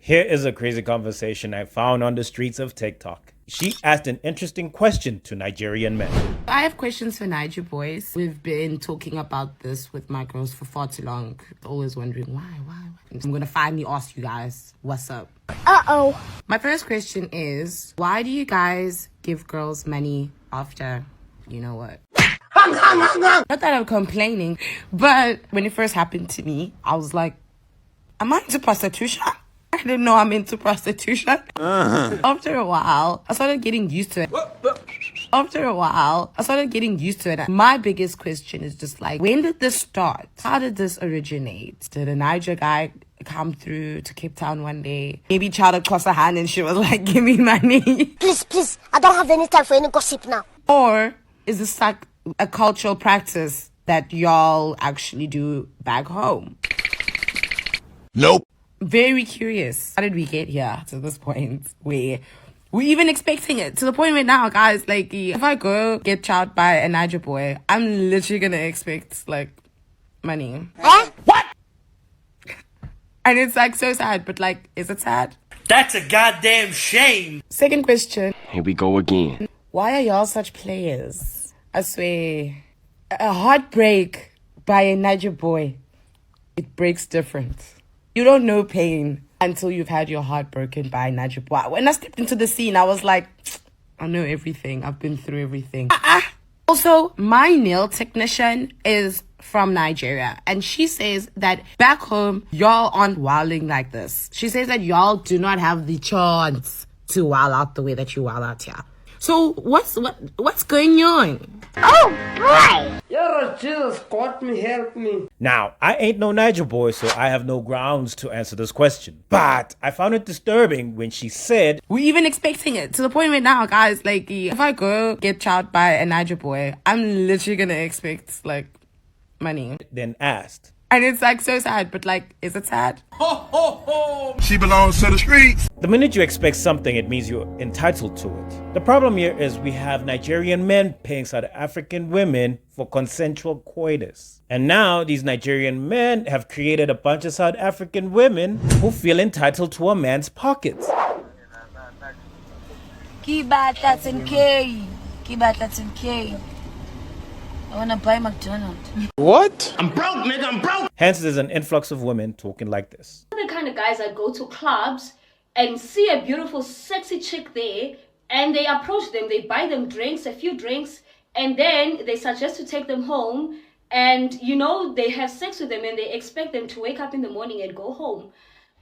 Here is a crazy conversation I found on the streets of TikTok. She asked an interesting question to Nigerian men. I have questions for Niger boys. We've been talking about this with my girls for far too long. Always wondering why. I'm gonna finally ask you guys, what's up? Uh-oh. My first question is, why do you guys give girls money after you know what? Not that I'm complaining, but when it first happened to me, I was like, am I into prostitution? I didn't know I'm into prostitution. After a while, I started getting used to it. My biggest question is just like, when did this start? How did this originate? Did a Niger guy come through to Cape Town one day? Maybe child across her hand and she was like, give me money. Please, I don't have any time for any gossip now. Or is this like a cultural practice that y'all actually do back home? Nope. Very curious. How did we get here to this point where we're even expecting it? To the point where now, guys, like, if I go get child by a Niger boy, I'm literally gonna expect, like, money. Huh? What? And it's, like, so sad, but, like, is it sad? That's a goddamn shame. Second question. Here we go again. Why are y'all such players? I swear. A heartbreak by a Niger boy, it breaks different. You don't know pain until you've had your heart broken by a Niger boy. When I stepped into the scene, I was like, I know everything. I've been through everything. Also, my nail technician is from Nigeria, and she says that back home, y'all aren't wilding like this. She says that y'all do not have the chance to wild out the way that you wild out here. So what's going on? Oh, boy! You're Jesus, God me, help me. Now, I ain't no Niger boy, so I have no grounds to answer this question. But I found it disturbing when she said, we're even expecting it. To the point where now, guys, like, if I go get child by a Niger boy, I'm literally gonna expect, like, money. then asked, And it's, like, so sad, but, like, is it sad? She belongs to the streets. the minute you expect something, it means you're entitled to it. The problem here is we have Nigerian men paying South African women for consensual coitus. And now these Nigerian men have created a bunch of South African women who feel entitled to a man's pockets. Kiba, that's in K. I wanna buy McDonald's. What? I'm broke, nigga, I'm broke. Hence, there's an influx of women talking like this. The kind of guys that go to clubs and see a beautiful, sexy chick there, and they approach them, they buy them drinks, a few drinks, and then they suggest to take them home, and you know, they have sex with them and they expect them to wake up in the morning and go home.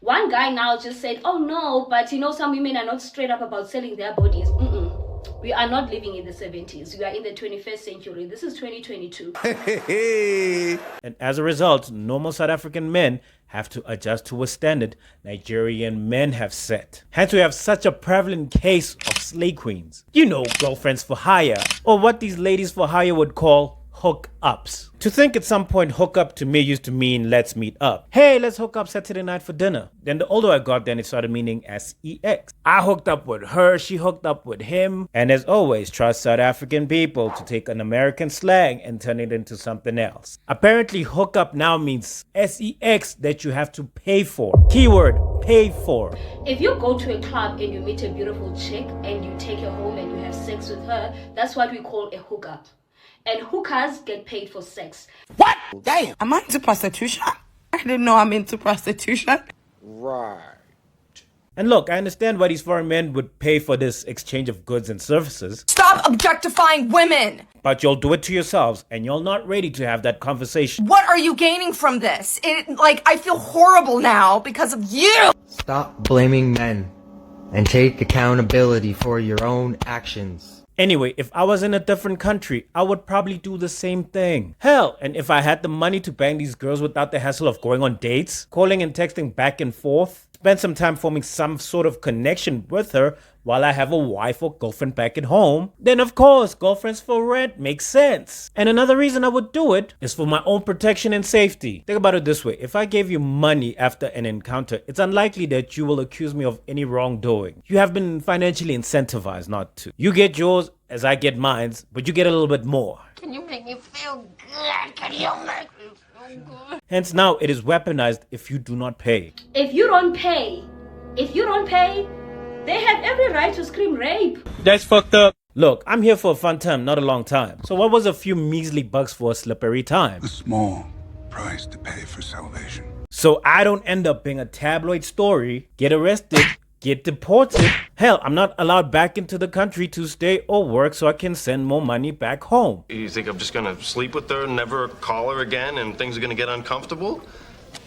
One guy now just said, oh no, but you know, some women are not straight up about selling their bodies. We are not living in the 70s. We are in the 21st century. This is 2022. And as a result, normal South African men have to adjust to a standard Nigerian men have set. Hence, we have such a prevalent case of slay queens. You know, girlfriends for hire, or what these ladies for hire would call hook-ups. To think at some point hook-up to me used to mean let's meet up. Hey, let's hook up Saturday night for dinner. Then the older I got, then it started meaning sex. I hooked up with her, she hooked up with him. And as always, trust South African people to take an American slang and turn it into something else. Apparently, hookup now means sex that you have to pay for. Keyword, pay for. If you go to a club and you meet a beautiful chick and you take her home and you have sex with her, that's what we call a hookup. And hookers get paid for sex. What? Damn. Am I into prostitution? I didn't know I'm into prostitution. Right. And look, I understand why these foreign men would pay for this exchange of goods and services. Stop objectifying women! But you'll do it to yourselves, and you're not ready to have that conversation. What are you gaining from this? I feel horrible now because of you! Stop blaming men and take accountability for your own actions. Anyway, if I was in a different country, I would probably do the same thing. Hell, and if I had the money to bang these girls without the hassle of going on dates, calling and texting back and forth, spend some time forming some sort of connection with her while I have a wife or girlfriend back at home, then of course, girlfriends for rent makes sense. And another reason I would do it is for my own protection and safety. Think about it this way. If I gave you money after an encounter, it's unlikely that you will accuse me of any wrongdoing. You have been financially incentivized not to. You get yours as I get mine, but you get a little bit more. Can you make me feel good? Can you make me feel good? Hence now it is weaponized if you do not pay. If you don't pay, If you don't pay, they have every right to scream rape. That's fucked up. Look, I'm here for a fun time, not a long time. So what was a few measly bucks for a slippery time? A small price to pay for salvation. So I don't end up being a tabloid story, get arrested, get deported. Hell, I'm not allowed back into the country to stay or work so I can send more money back home. You think I'm just gonna sleep with her, never call her again, and things are gonna get uncomfortable?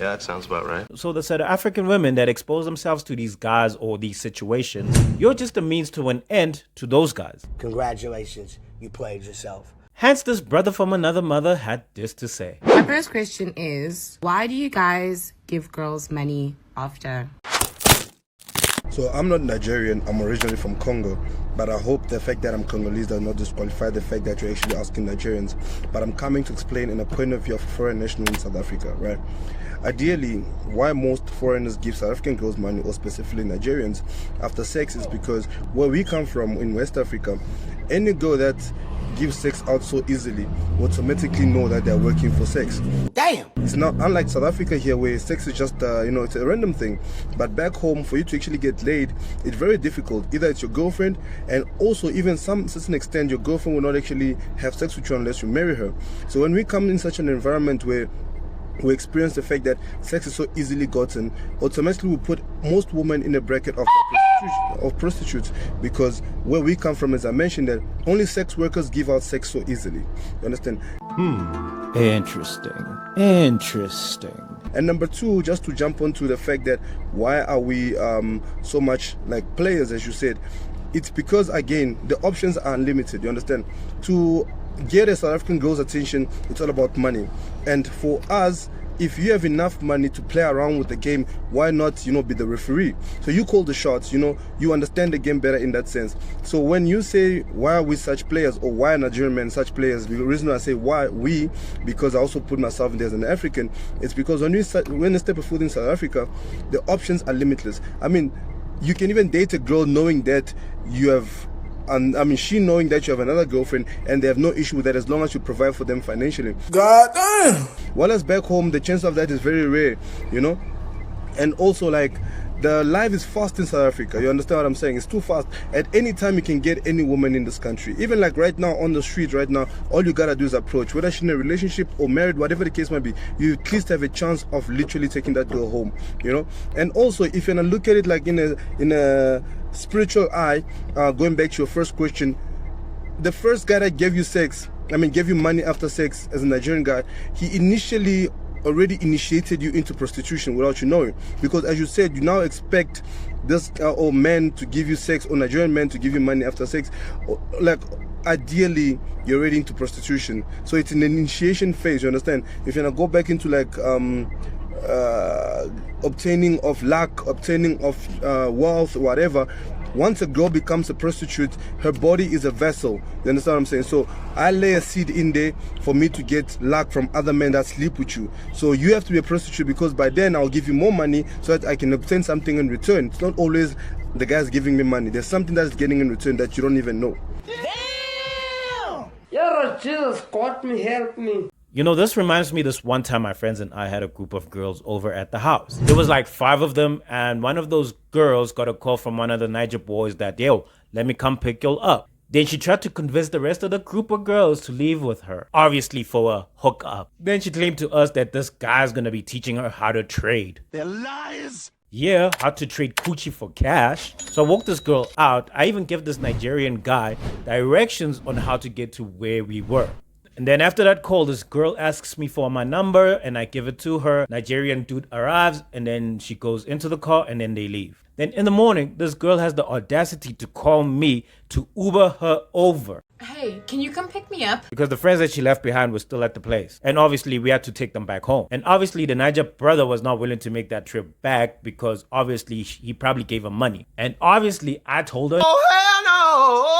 Yeah, that sounds about right. So the South African women that expose themselves to these guys or these situations, you're just a means to an end to those guys. Congratulations, you played yourself. Hence, this brother from another mother had this to say. My first question is, why do you guys give girls money after? So I'm not Nigerian, I'm originally from Congo, but I hope the fact that I'm Congolese does not disqualify the fact that you're actually asking Nigerians. But I'm coming to explain in a point of view of a foreign national in South Africa, right? Ideally, why most foreigners give South African girls money, or specifically Nigerians, after sex is because where we come from in West Africa, any girl that gives sex out so easily automatically know that they're working for sex. Damn! It's not unlike South Africa here where sex is just, it's a random thing. But back home, for you to actually get laid, it's very difficult. Either it's your girlfriend, and also even some certain extent, your girlfriend will not actually have sex with you unless you marry her. So when we come in such an environment where we experience the fact that sex is so easily gotten, automatically we put most women in a bracket of prostitutes, because where we come from, as I mentioned, that only sex workers give out sex so easily. You understand? Interesting. And number two, just to jump onto the fact that why are we so much like players, as you said, it's because, again, the options are unlimited. You understand? To get a South African girl's attention, it's all about money. And for us, if you have enough money to play around with the game, why not, be the referee? So you call the shots, you understand the game better in that sense. So when you say, why are we such players, or why are Nigerian men such players, the reason I say why we, because I also put myself in there as an African, it's because when you step a foot in South Africa, the options are limitless. I mean, you can even date a girl knowing that you have, she knowing that you have another girlfriend, and they have no issue with that as long as you provide for them financially. God damn! While as back home, the chance of that is very rare, And also, like, the life is fast in South Africa. You understand what I'm saying? It's too fast. At any time, you can get any woman in this country. Even like right now, on the street right now, all you gotta do is approach. Whether she's in a relationship or married, whatever the case might be, you at least have a chance of literally taking that girl home, And also, if you're gonna look at it like in a spiritual eye, going back to your first question, the first guy that gave you money after sex as a Nigerian guy, he initially already initiated you into prostitution without you knowing, because as you said, you now expect this or men to give you sex, or Nigerian men to give you money after sex. Like, ideally, you're already into prostitution, so it's in the initiation phase. You understand? If you're gonna go back into like obtaining of luck, obtaining of wealth, whatever, once a girl becomes a prostitute, her body is a vessel. You understand what I'm saying? So I lay a seed in there for me to get luck from other men that sleep with you. So you have to be a prostitute, because by then I'll give you more money so that I can obtain something in return. It's not always the guy's giving me money. There's something that's getting in return that you don't even know. Damn! You're Jesus, got me, help me. This reminds me, this one time my friends and I had a group of girls over at the house. There was like 5 of them, and one of those girls got a call from one of the Niger boys that, yo, let me come pick you up. Then she tried to convince the rest of the group of girls to leave with her, obviously for a hookup. Then she claimed to us that this guy's gonna be teaching her how to trade. They're liars! Yeah, how to trade coochie for cash. So I woke this girl out. I even gave this Nigerian guy directions on how to get to where we were. And then after that call, this girl asks me for my number, and I give it to her. Nigerian dude arrives, and then she goes into the car, and then they leave. Then in the morning, this girl has the audacity to call me to Uber her over. Hey, can you come pick me up? Because the friends that she left behind were still at the place. And obviously, we had to take them back home. And obviously, the Niger brother was not willing to make that trip back, because obviously, he probably gave her money. And obviously, I told her, oh, hell no!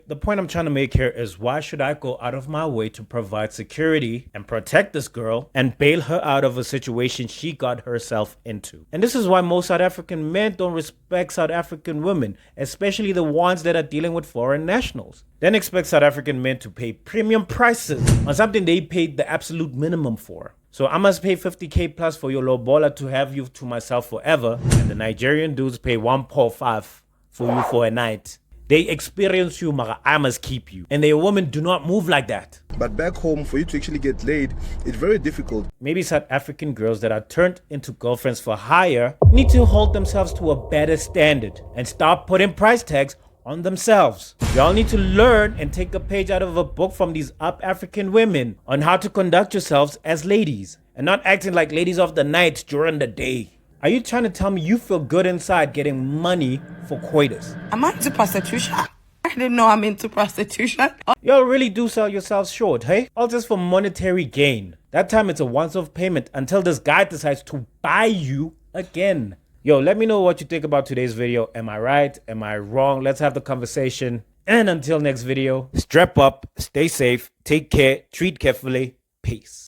The point I'm trying to make here is, why should I go out of my way to provide security and protect this girl and bail her out of a situation she got herself into? And this is why most South African men don't respect South African women, especially the ones that are dealing with foreign nationals. Then expect South African men to pay premium prices on something they paid the absolute minimum for. So I must pay 50K plus for your lobola to have you to myself forever. And the Nigerian dudes pay 1.5 for you for a night. They experience you, maga, I must keep you. And their women do not move like that. But back home, for you to actually get laid, it's very difficult. Maybe South African girls that are turned into girlfriends for hire need to hold themselves to a better standard and stop putting price tags on themselves. Y'all need to learn and take a page out of a book from these up African women on how to conduct yourselves as ladies and not acting like ladies of the night during the day. Are you trying to tell me you feel good inside getting money for coitus? I'm into prostitution. I didn't know I'm into prostitution. Y'all really do sell yourselves short, hey? All just for monetary gain. That time it's a once-off payment until this guy decides to buy you again. Yo, let me know what you think about today's video. Am I right? Am I wrong? Let's have the conversation. And until next video, strap up, stay safe, take care, treat carefully. Peace.